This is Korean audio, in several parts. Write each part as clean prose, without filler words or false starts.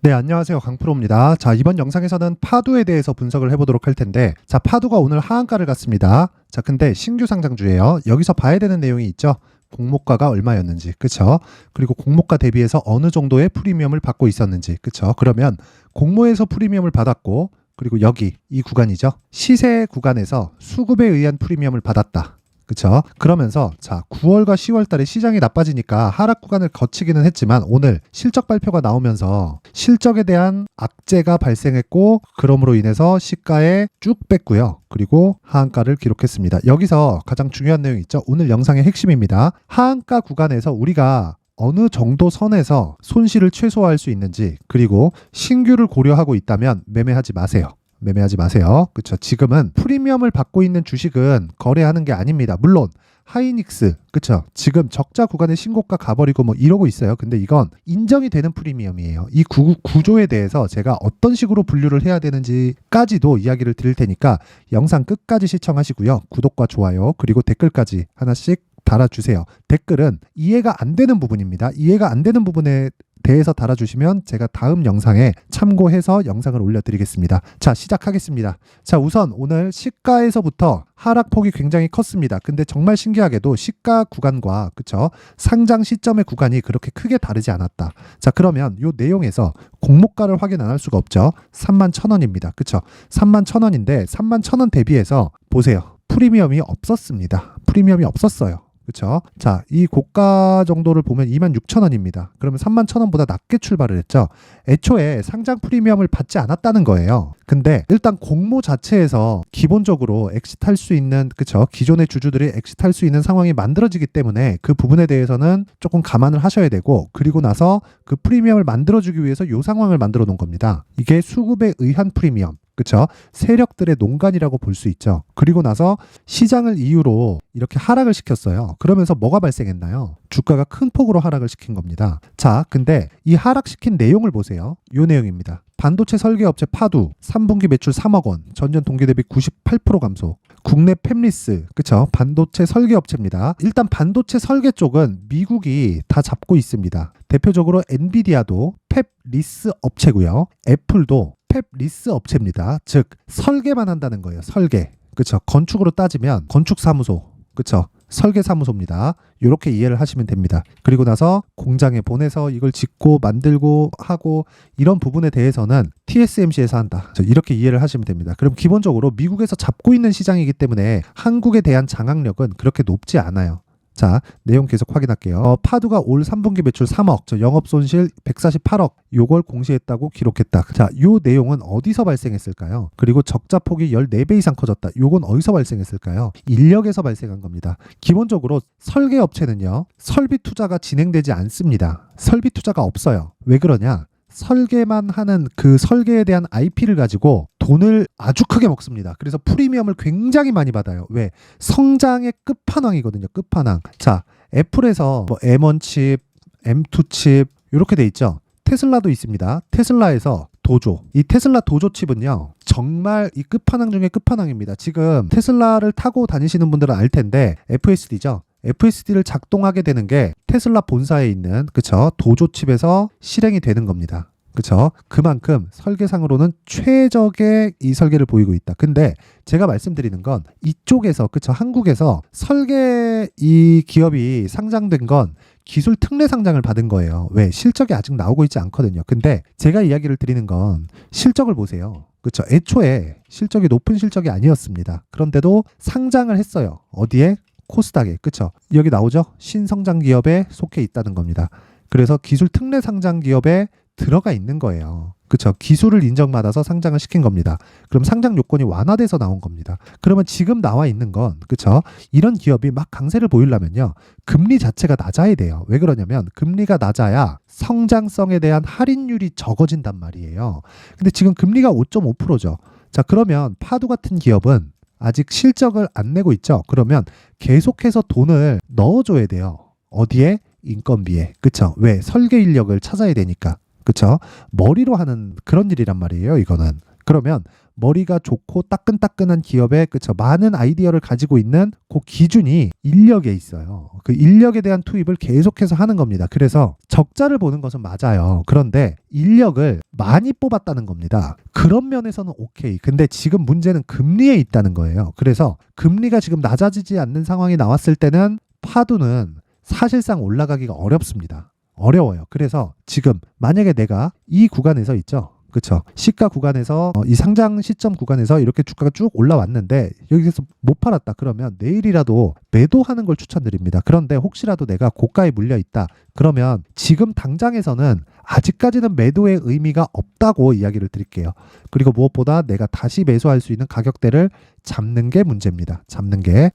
네, 안녕하세요. 강프로입니다. 자, 이번 영상에서는 파두에 대해서 분석을 해보도록 할 텐데, 자, 파두가 오늘 하한가를 갔습니다. 자, 근데 신규 상장주예요. 여기서 봐야 되는 내용이 있죠. 공모가가 얼마였는지, 그쵸? 그리고 공모가 대비해서 어느 정도의 프리미엄을 받고 있었는지, 그쵸? 그러면 공모에서 프리미엄을 받았고, 그리고 여기 이 구간이죠. 시세 구간에서 수급에 의한 프리미엄을 받았다. 그쵸? 그러면서 자 9월과 10월 달에 시장이 나빠지니까 하락 구간을 거치기는 했지만 오늘 실적 발표가 나오면서 실적에 대한 악재가 발생했고 그럼으로 인해서 시가에 쭉 뺐고요. 그리고 하한가를 기록했습니다. 여기서 가장 중요한 내용이 있죠. 오늘 영상의 핵심입니다. 하한가 구간에서 우리가 어느 정도 선에서 손실을 최소화할 수 있는지 그리고 신규를 고려하고 있다면 매매하지 마세요. 매매하지 마세요. 그쵸? 지금은 프리미엄을 받고 있는 주식은 거래하는 게 아닙니다. 물론 하이닉스, 그쵸? 지금 적자 구간에 신고가 가버리고 뭐 이러고 있어요. 근데 이건 인정이 되는 프리미엄이에요. 이 구조에 대해서 제가 어떤 식으로 분류를 해야 되는지까지도 이야기를 드릴 테니까 영상 끝까지 시청하시고요. 구독과 좋아요 그리고 댓글까지 하나씩 달아주세요. 댓글은 이해가 안 되는 부분입니다. 이해가 안 되는 부분에 대해서 달아주시면 제가 다음 영상에 참고해서 영상을 올려드리겠습니다. 자, 시작하겠습니다. 자, 우선 오늘 시가에서부터 하락폭이 굉장히 컸습니다. 근데 정말 신기하게도 시가 구간과 그쵸? 상장 시점의 구간이 그렇게 크게 다르지 않았다. 자, 그러면 이 내용에서 공모가를 확인 안 할 수가 없죠. 31,000원입니다. 그쵸? 31,000원인데 31,000원 대비해서 보세요. 프리미엄이 없었습니다. 프리미엄이 없었어요. 그렇죠? 자, 이 고가 정도를 보면 26,000원입니다. 그러면 31,000원보다 낮게 출발을 했죠. 애초에 상장 프리미엄을 받지 않았다는 거예요. 근데 일단 공모 자체에서 기본적으로 엑시트할 수 있는 그쵸? 기존의 주주들이 엑시트할 수 있는 상황이 만들어지기 때문에 그 부분에 대해서는 조금 감안을 하셔야 되고 그리고 나서 그 프리미엄을 만들어주기 위해서 이 상황을 만들어 놓은 겁니다. 이게 수급에 의한 프리미엄. 그쵸? 세력들의 농간이라고 볼 수 있죠. 그리고 나서 시장을 이유로 이렇게 하락을 시켰어요. 그러면서 뭐가 발생했나요? 주가가 큰 폭으로 하락을 시킨 겁니다. 자, 근데 이 하락시킨 내용을 보세요. 이 내용입니다. 반도체 설계업체 파두 3분기 매출 3억 원, 전년 동기 대비 98% 감소. 국내 팹리스, 그쵸? 반도체 설계업체입니다. 일단 반도체 설계 쪽은 미국이 다 잡고 있습니다. 대표적으로 엔비디아도 팹리스 업체고요. 애플도 팹리스 업체입니다. 즉 설계만 한다는 거예요. 설계. 그쵸? 건축으로 따지면 건축사무소. 그쵸? 설계사무소입니다. 이렇게 이해를 하시면 됩니다. 그리고 나서 공장에 보내서 이걸 짓고 만들고 하고 이런 부분에 대해서는 TSMC에서 한다. 이렇게 이해를 하시면 됩니다. 그럼 기본적으로 미국에서 잡고 있는 시장이기 때문에 한국에 대한 장악력은 그렇게 높지 않아요. 자, 내용 계속 확인할게요. 파두가 올 3분기 매출 3억, 영업손실 148억, 요걸 공시했다고 기록했다. 자, 요 내용은 어디서 발생했을까요? 그리고 적자폭이 14배 이상 커졌다. 요건 어디서 발생했을까요? 인력에서 발생한 겁니다. 기본적으로 설계업체는요, 설비 투자가 진행되지 않습니다. 설비 투자가 없어요. 왜 그러냐? 설계만 하는 그 설계에 대한 IP를 가지고 돈을 아주 크게 먹습니다. 그래서 프리미엄을 굉장히 많이 받아요. 왜? 성장의 끝판왕이거든요. 끝판왕. 자, 애플에서 뭐 M1 칩, M2 칩 이렇게 돼 있죠. 테슬라도 있습니다. 테슬라에서 도조. 이 테슬라 도조 칩은요. 정말 이 끝판왕 중에 끝판왕입니다. 지금 테슬라를 타고 다니시는 분들은 알 텐데 FSD죠. FSD를 작동하게 되는 게 테슬라 본사에 있는 그쵸 도조 칩에서 실행이 되는 겁니다. 그쵸? 그만큼 설계상으로는 최적의 이 설계를 보이고 있다. 근데 제가 말씀드리는 건 이쪽에서 그쵸 한국에서 설계 이 기업이 상장된 건 기술 특례 상장을 받은 거예요. 왜? 실적이 아직 나오고 있지 않거든요. 근데 제가 이야기를 드리는 건 실적을 보세요. 그쵸? 애초에 실적이 높은 실적이 아니었습니다. 그런데도 상장을 했어요. 어디에? 코스닥에. 그쵸? 여기 나오죠? 신성장 기업에 속해 있다는 겁니다. 그래서 기술 특례 상장 기업에 들어가 있는 거예요. 그쵸? 기술을 인정받아서 상장을 시킨 겁니다. 그럼 상장 요건이 완화돼서 나온 겁니다. 그러면 지금 나와 있는 건 그쵸? 이런 기업이 막 강세를 보이려면요. 금리 자체가 낮아야 돼요. 왜 그러냐면 금리가 낮아야 성장성에 대한 할인율이 적어진단 말이에요. 근데 지금 금리가 5.5%죠. 자, 그러면 파두 같은 기업은 아직 실적을 안 내고 있죠. 그러면 계속해서 돈을 넣어줘야 돼요. 어디에? 인건비에. 그쵸? 왜? 설계 인력을 찾아야 되니까. 그쵸? 머리로 하는 그런 일이란 말이에요. 이거는. 그러면 머리가 좋고 따끈따끈한 기업에 그쵸 많은 아이디어를 가지고 있는 그 기준이 인력에 있어요. 그 인력에 대한 투입을 계속해서 하는 겁니다. 그래서 적자를 보는 것은 맞아요. 그런데 인력을 많이 뽑았다는 겁니다. 그런 면에서는 오케이. 근데 지금 문제는 금리에 있다는 거예요. 그래서 금리가 지금 낮아지지 않는 상황이 나왔을 때는 파도는 사실상 올라가기가 어렵습니다. 어려워요. 그래서 지금 만약에 내가 이 구간에서 있죠. 그쵸. 시가 구간에서 이 상장 시점 구간에서 이렇게 주가가 쭉 올라왔는데 여기서 못 팔았다. 그러면 내일이라도 매도하는 걸 추천드립니다. 그런데 혹시라도 내가 고가에 물려 있다. 그러면 지금 당장에서는 아직까지는 매도의 의미가 없다고 이야기를 드릴게요. 그리고 무엇보다 내가 다시 매수할 수 있는 가격대를 잡는 게 문제입니다. 잡는 게.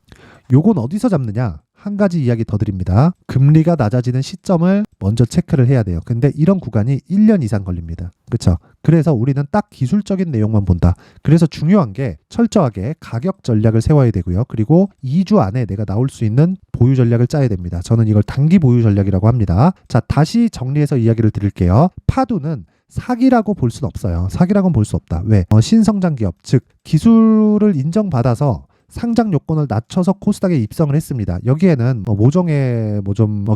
요건 어디서 잡느냐? 한 가지 이야기 더 드립니다. 금리가 낮아지는 시점을 먼저 체크를 해야 돼요. 근데 이런 구간이 1년 이상 걸립니다. 그렇죠? 그래서 우리는 딱 기술적인 내용만 본다. 그래서 중요한 게 철저하게 가격 전략을 세워야 되고요. 그리고 2주 안에 내가 나올 수 있는 보유 전략을 짜야 됩니다. 저는 이걸 단기 보유 전략이라고 합니다. 자, 다시 정리해서 이야기를 드릴게요. 파두는 사기라고 볼 수는 없어요. 사기라고는 볼 수 없다. 왜? 신성장 기업, 즉 기술을 인정받아서 상장 요건을 낮춰서 코스닥에 입성을 했습니다. 여기에는 모종의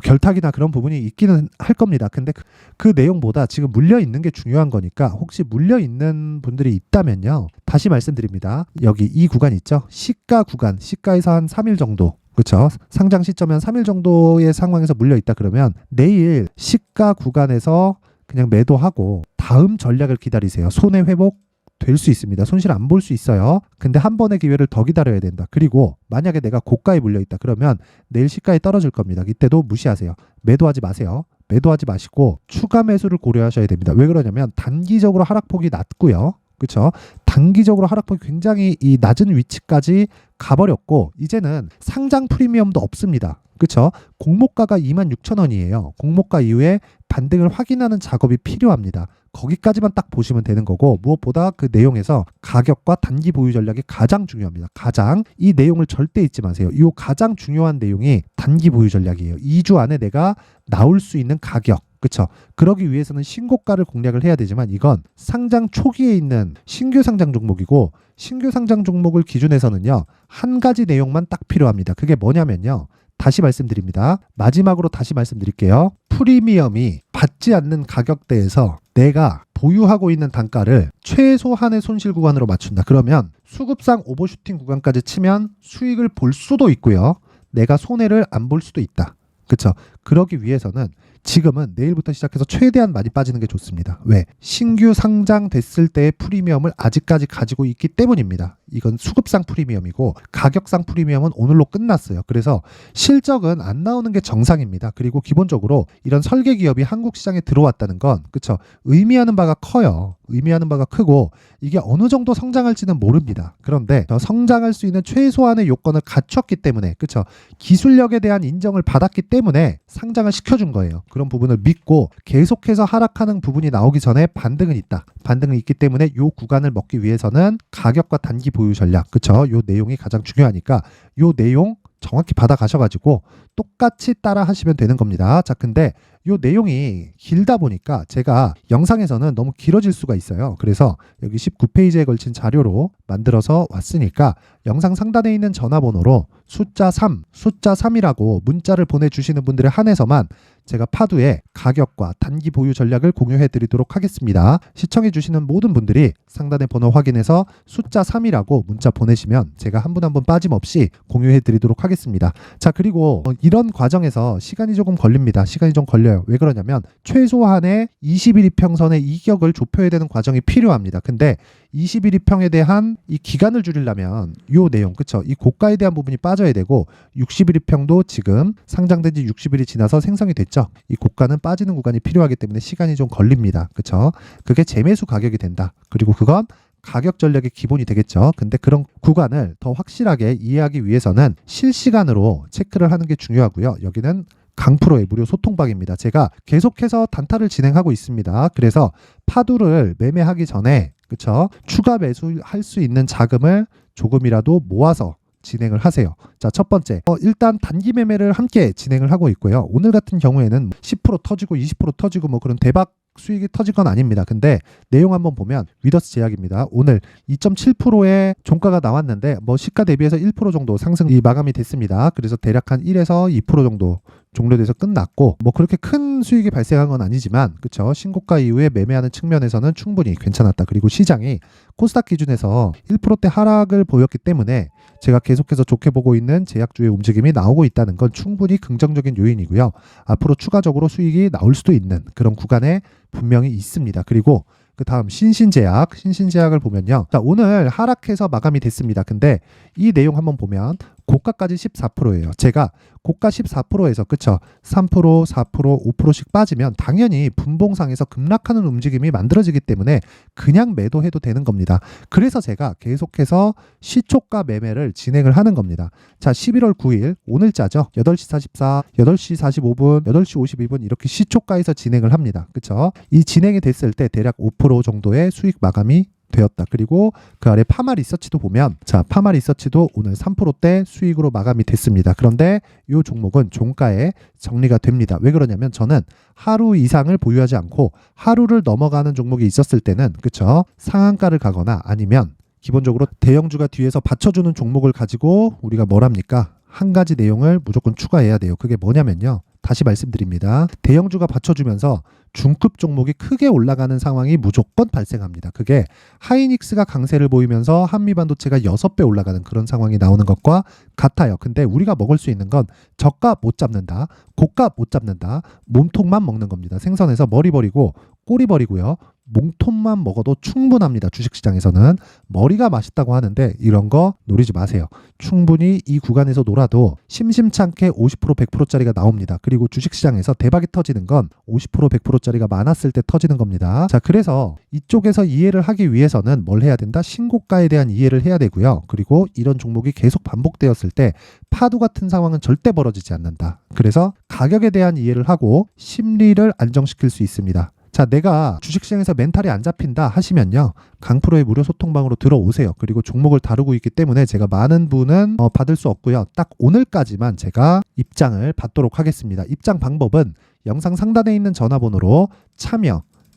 결탁이나 그런 부분이 있기는 할 겁니다. 근데 그 내용보다 지금 물려 있는 게 중요한 거니까 혹시 물려 있는 분들이 있다면요. 다시 말씀드립니다. 여기 이 구간 있죠? 시가 구간, 시가에서 한 3일 정도. 그렇죠. 상장 시점에 한 3일 정도의 상황에서 물려 있다 그러면 내일 시가 구간에서 그냥 매도하고 다음 전략을 기다리세요. 손해 회복 될 수 있습니다. 손실 안 볼 수 있어요. 근데 한 번의 기회를 더 기다려야 된다. 그리고 만약에 내가 고가에 물려있다. 그러면 내일 시가에 떨어질 겁니다. 이때도 무시하세요. 매도하지 마세요. 매도하지 마시고 추가 매수를 고려하셔야 됩니다. 왜 그러냐면 단기적으로 하락폭이 낮고요. 그렇죠? 단기적으로 하락폭이 굉장히 이 낮은 위치까지 가버렸고 이제는 상장 프리미엄도 없습니다. 그렇죠? 공모가가 26,000원이에요. 공모가 이후에 반등을 확인하는 작업이 필요합니다. 거기까지만 딱 보시면 되는 거고 무엇보다 그 내용에서 가격과 단기 보유 전략이 가장 중요합니다. 가장 이 내용을 절대 잊지 마세요. 이 가장 중요한 내용이 단기 보유 전략이에요. 2주 안에 내가 나올 수 있는 가격. 그렇죠. 그러기 위해서는 신고가를 공략을 해야 되지만 이건 상장 초기에 있는 신규 상장 종목이고 신규 상장 종목을 기준해서는요. 한 가지 내용만 딱 필요합니다. 그게 뭐냐면요. 다시 말씀드립니다. 마지막으로 다시 말씀드릴게요. 프리미엄이 받지 않는 가격대에서 내가 보유하고 있는 단가를 최소한의 손실 구간으로 맞춘다. 그러면 수급상 오버슈팅 구간까지 치면 수익을 볼 수도 있고요. 내가 손해를 안 볼 수도 있다. 그렇죠? 그러기 위해서는 지금은 내일부터 시작해서 최대한 많이 빠지는 게 좋습니다. 왜? 신규 상장됐을 때의 프리미엄을 아직까지 가지고 있기 때문입니다. 이건 수급상 프리미엄이고 가격상 프리미엄은 오늘로 끝났어요. 그래서 실적은 안 나오는 게 정상입니다. 그리고 기본적으로 이런 설계 기업이 한국 시장에 들어왔다는 건 그쵸? 의미하는 바가 커요. 의미하는 바가 크고 이게 어느 정도 성장할지는 모릅니다. 그런데 성장할 수 있는 최소한의 요건을 갖췄기 때문에 그쵸? 기술력에 대한 인정을 받았기 때문에 상장을 시켜준 거예요. 그런 부분을 믿고 계속해서 하락하는 부분이 나오기 전에 반등은 있다. 반등은 있기 때문에 이 구간을 먹기 위해서는 가격과 단기 보유 전략, 그쵸? 요 내용이 가장 중요하니까 요 내용 정확히 받아가셔가지고 똑같이 따라 하시면 되는 겁니다. 자, 근데 요 내용이 길다 보니까 제가 영상에서는 너무 길어질 수가 있어요. 그래서 여기 19페이지에 걸친 자료로 만들어서 왔으니까 영상 상단에 있는 전화번호로 숫자 3이라고 문자를 보내주시는 분들에 한해서만 제가 파두의 가격과 단기 보유 전략을 공유해 드리도록 하겠습니다. 시청해 주시는 모든 분들이 상단의 번호 확인해서 숫자 3이라고 문자 보내시면 제가 한 분 한 분 빠짐없이 공유해 드리도록 하겠습니다. 자, 그리고 이런 과정에서 시간이 조금 걸립니다. 시간이 좀 걸려요. 왜 그러냐면 최소한의 21이평선의 이격을 좁혀야 되는 과정이 필요합니다. 근데 21이평에 대한 이 기간을 줄이려면 요 내용, 그쵸? 이 고가에 대한 부분이 빠져야 되고 61이평도 지금 상장된 지 60일이 지나서 생성이 됐죠. 이 고가는 빠지는 구간이 필요하기 때문에 시간이 좀 걸립니다. 그쵸? 그게 재매수 가격이 된다. 그리고 그건 가격 전략의 기본이 되겠죠. 근데 그런 구간을 더 확실하게 이해하기 위해서는 실시간으로 체크를 하는 게 중요하고요. 여기는 강프로의 무료 소통방입니다. 제가 계속해서 단타를 진행하고 있습니다. 그래서 파두를 매매하기 전에 그쵸? 추가 매수할 수 있는 자금을 조금이라도 모아서 진행을 하세요. 자, 첫 번째, 일단 단기 매매를 함께 진행을 하고 있고요. 오늘 같은 경우에는 10% 터지고 20% 터지고 뭐 그런 대박 수익이 터진 건 아닙니다. 근데 내용 한번 보면 위더스 제약입니다. 오늘 2.7%의 종가가 나왔는데 뭐 시가 대비해서 1% 정도 상승이 마감이 됐습니다. 그래서 대략 한 1에서 2% 정도 종료돼서 끝났고 뭐 그렇게 큰 수익이 발생한 건 아니지만 그쵸, 신고가 이후에 매매하는 측면에서는 충분히 괜찮았다. 그리고 시장이 코스닥 기준에서 1%대 하락을 보였기 때문에 제가 계속해서 좋게 보고 있는 제약주의 움직임이 나오고 있다는 건 충분히 긍정적인 요인이고요. 앞으로 추가적으로 수익이 나올 수도 있는 그런 구간에 분명히 있습니다. 그리고 그 다음 신신제약을 보면요. 자, 오늘 하락해서 마감이 됐습니다. 근데 이 내용 한번 보면 고가까지 14%예요. 제가 고가 14%에서 그쵸, 3%, 4%, 5%씩 빠지면 당연히 분봉상에서 급락하는 움직임이 만들어지기 때문에 그냥 매도해도 되는 겁니다. 그래서 제가 계속해서 시초가 매매를 진행을 하는 겁니다. 자, 11월 9일 오늘자죠. 8시 44, 8시 45분, 8시 52분 이렇게 시초가에서 진행을 합니다. 그쵸? 이 진행이 됐을 때 대략 5% 정도의 수익 마감이 되었다. 그리고 그 아래 파마 리서치도 보면 자, 파마 리서치도 오늘 3%대 수익으로 마감이 됐습니다. 그런데 이 종목은 종가에 정리가 됩니다. 왜 그러냐면 저는 하루 이상을 보유하지 않고 하루를 넘어가는 종목이 있었을 때는 그쵸, 상한가를 가거나 아니면 기본적으로 대형주가 뒤에서 받쳐주는 종목을 가지고 우리가 뭘 합니까? 한 가지 내용을 무조건 추가해야 돼요. 그게 뭐냐면요. 다시 말씀드립니다. 대형주가 받쳐주면서 중급 종목이 크게 올라가는 상황이 무조건 발생합니다. 그게 하이닉스가 강세를 보이면서 한미반도체가 6배 올라가는 그런 상황이 나오는 것과 같아요. 근데 우리가 먹을 수 있는 건 저가 못 잡는다, 고가 못 잡는다, 몸통만 먹는 겁니다. 생선에서 머리 버리고 꼬리 버리고요. 몸통만 먹어도 충분합니다. 주식시장에서는 머리가 맛있다고 하는데 이런 거 노리지 마세요. 충분히 이 구간에서 놀아도 심심찮게 50% 100%짜리가 나옵니다. 그리고 주식시장에서 대박이 터지는 건 50% 100%짜리가 많았을 때 터지는 겁니다. 자, 그래서 이쪽에서 이해를 하기 위해서는 뭘 해야 된다? 신고가에 대한 이해를 해야 되고요. 그리고 이런 종목이 계속 반복되었을 때 파도 같은 상황은 절대 벌어지지 않는다. 그래서 가격에 대한 이해를 하고 심리를 안정시킬 수 있습니다. 자, 내가 주식시장에서 멘탈이 안 잡힌다 하시면요, 강프로의 무료 소통방으로 들어오세요. 그리고 종목을 다루고 있기 때문에 제가 많은 분은 받을 수 없고요. 딱 오늘까지만 제가 입장을 받도록 하겠습니다. 입장 방법은 영상 상단에 있는 전화번호로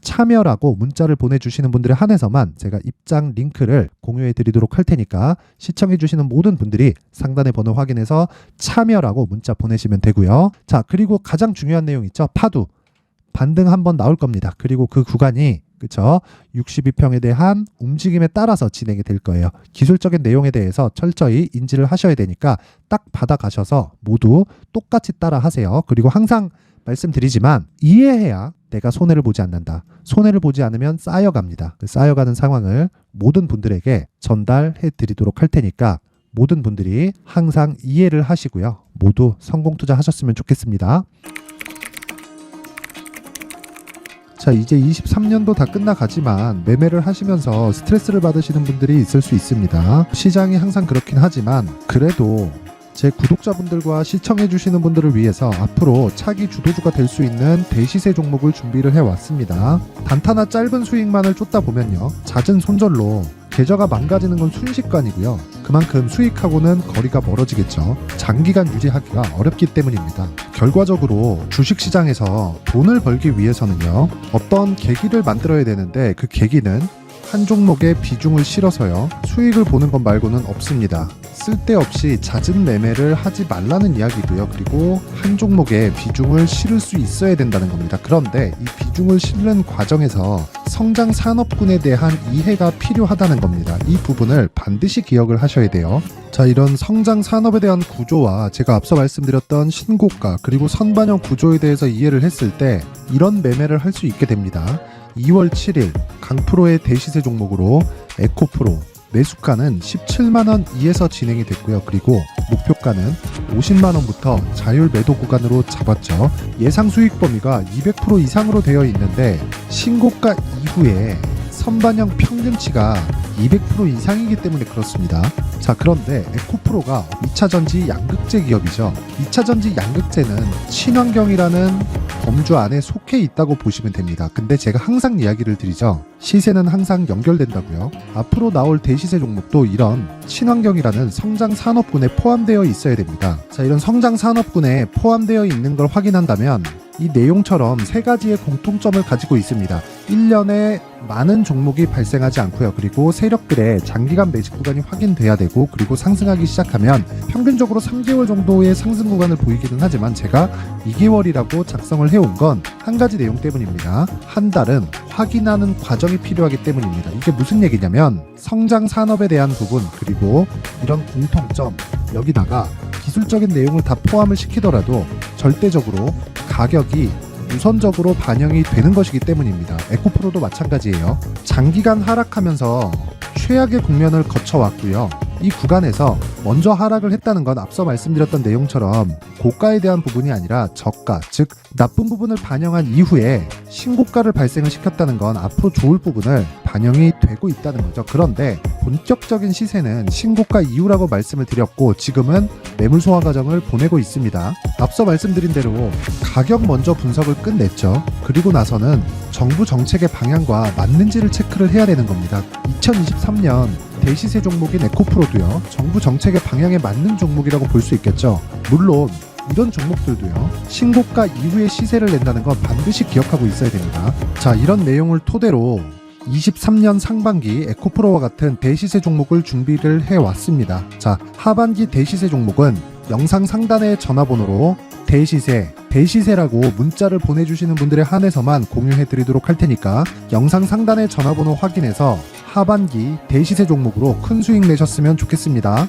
참여라고 문자를 보내주시는 분들에 한해서만 제가 입장 링크를 공유해 드리도록 할 테니까 시청해 주시는 모든 분들이 상단의 번호 확인해서 참여라고 문자 보내시면 되고요. 자, 그리고 가장 중요한 내용 있죠. 파두. 반등 한번 나올 겁니다. 그리고 그 구간이 그쵸, 62평에 대한 움직임에 따라서 진행이 될 거예요. 기술적인 내용에 대해서 철저히 인지를 하셔야 되니까 딱 받아가셔서 모두 똑같이 따라 하세요. 그리고 항상 말씀드리지만 이해해야 내가 손해를 보지 않는다. 손해를 보지 않으면 쌓여갑니다. 쌓여가는 상황을 모든 분들에게 전달해 드리도록 할 테니까 모든 분들이 항상 이해를 하시고요. 모두 성공 투자하셨으면 좋겠습니다. 자, 이제 23년도 다 끝나가지만 매매를 하시면서 스트레스를 받으시는 분들이 있을 수 있습니다. 시장이 항상 그렇긴 하지만 그래도 제 구독자분들과 시청해주시는 분들을 위해서 앞으로 차기 주도주가 될 수 있는 대시세 종목을 준비를 해왔습니다. 단타나 짧은 수익만을 쫓다 보면요, 잦은 손절로 계좌가 망가지는 건 순식간이고요. 그만큼 수익하고는 거리가 멀어지겠죠. 장기간 유지하기가 어렵기 때문입니다. 결과적으로 주식시장에서 돈을 벌기 위해서는요, 어떤 계기를 만들어야 되는데 그 계기는 한 종목에 비중을 실어서요, 수익을 보는 것 말고는 없습니다. 쓸데없이 잦은 매매를 하지 말라는 이야기고요. 그리고 한 종목에 비중을 실을 수 있어야 된다는 겁니다. 그런데 이 비중을 실는 과정에서 성장 산업군에 대한 이해가 필요하다는 겁니다. 이 부분을 반드시 기억을 하셔야 돼요. 자, 이런 성장 산업에 대한 구조와 제가 앞서 말씀드렸던 신고가 그리고 선반영 구조에 대해서 이해를 했을 때 이런 매매를 할 수 있게 됩니다. 2월 7일 강프로의 대시세 종목으로 에코프로 매수가는 17만원 이에서 진행이 됐고요. 그리고 목표가는 50만원부터 자율 매도 구간으로 잡았죠. 예상 수익 범위가 200% 이상으로 되어 있는데 신고가 이후에 선반영 평균치가 200% 이상이기 때문에 그렇습니다. 자, 그런데 에코프로가 2차전지 양극재 기업이죠. 2차전지 양극재는 친환경이라는 범주 안에 속해 있다고 보시면 됩니다. 근데 제가 항상 이야기를 드리죠. 시세는 항상 연결된다고요. 앞으로 나올 대시세 종목도 이런 친환경이라는 성장 산업군에 포함되어 있어야 됩니다. 자, 이런 성장 산업군에 포함되어 있는 걸 확인한다면 이 내용처럼 세 가지의 공통점을 가지고 있습니다. 1년에 많은 종목이 발생하지 않고요. 그리고 세력들의 장기간 매집 구간이 확인돼야 되고, 그리고 상승하기 시작하면 평균적으로 3개월 정도의 상승 구간을 보이기는 하지만 제가 2개월이라고 작성을 해온 건 한 가지 내용 때문입니다. 한 달은 확인하는 과정이 필요하기 때문입니다. 이게 무슨 얘기냐면 성장 산업에 대한 부분, 그리고 이런 공통점, 여기다가 기술적인 내용을 다 포함을 시키더라도 절대적으로 가격이 우선적으로 반영이 되는 것이기 때문입니다. 에코프로도 마찬가지예요. 장기간 하락하면서 최악의 국면을 거쳐왔고요. 이 구간에서 먼저 하락을 했다는 건 앞서 말씀드렸던 내용처럼 고가에 대한 부분이 아니라 저가, 즉 나쁜 부분을 반영한 이후에 신고가를 발생을 시켰다는 건 앞으로 좋을 부분을 반영이 되고 있다는 거죠. 그런데 본격적인 시세는 신고가 이후라고 말씀을 드렸고, 지금은 매물 소화 과정을 보내고 있습니다. 앞서 말씀드린 대로 가격 먼저 분석을 끝냈죠. 그리고 나서는 정부 정책의 방향과 맞는지를 체크를 해야 되는 겁니다. 2023년 대시세 종목인 에코프로도요, 정부 정책의 방향에 맞는 종목이라고 볼 수 있겠죠. 물론 이런 종목들도요, 신고가 이후에 시세를 낸다는 건 반드시 기억하고 있어야 됩니다. 자, 이런 내용을 토대로 23년 상반기 에코프로와 같은 대시세 종목을 준비를 해왔습니다. 자, 하반기 대시세 종목은 영상 상단의 전화번호로 대시세라고 문자를 보내주시는 분들에 한해서만 공유해드리도록 할 테니까 영상 상단의 전화번호 확인해서 하반기 대시세 종목으로 큰 수익 내셨으면 좋겠습니다.